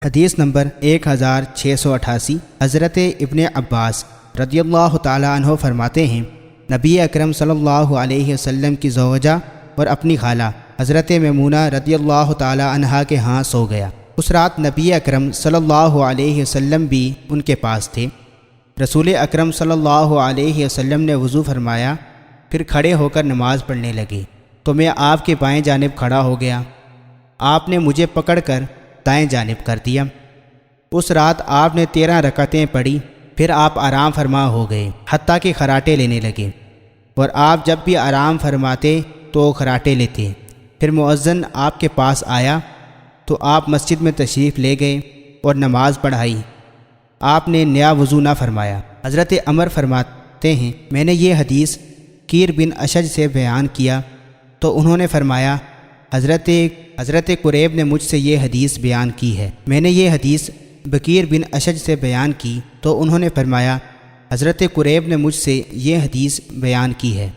حدیث نمبر 1688۔ حضرت ابن عباس رضی اللہ تعالیٰ عنہ فرماتے ہیں، نبی اکرم صلی اللہ علیہ وسلم کی زوجہ اور اپنی خالہ حضرت میمونہ رضی اللہ تعالیٰ عنہا کے ہاں سو گیا۔ اس رات نبی اکرم صلی اللہ علیہ وسلم بھی ان کے پاس تھے۔ رسول اکرم صلی اللہ علیہ وسلم نے وضو فرمایا، پھر کھڑے ہو کر نماز پڑھنے لگے تو میں آپ کے بائیں جانب کھڑا ہو گیا۔ آپ نے مجھے پکڑ کر دائیں جانب کر دیا۔ اس رات آپ نے 13 رکعتیں پڑھی، پھر آپ آرام فرما ہو گئے حتیٰ کہ خراٹے لینے لگے، اور آپ جب بھی آرام فرماتے تو خراٹے لیتے۔ پھر مؤذن آپ کے پاس آیا تو آپ مسجد میں تشریف لے گئے اور نماز پڑھائی۔ آپ نے نیا وضو نہ فرمایا۔ حضرت عمر فرماتے ہیں، میں نے یہ حدیث قیر بن اشج سے بیان کیا تو انہوں نے فرمایا، حضرت قریب نے مجھ سے یہ حدیث بیان کی ہے۔ میں نے یہ حدیث بکیر بن اشج سے بیان کی تو انہوں نے فرمایا، حضرت قریب نے مجھ سے یہ حدیث بیان کی ہے۔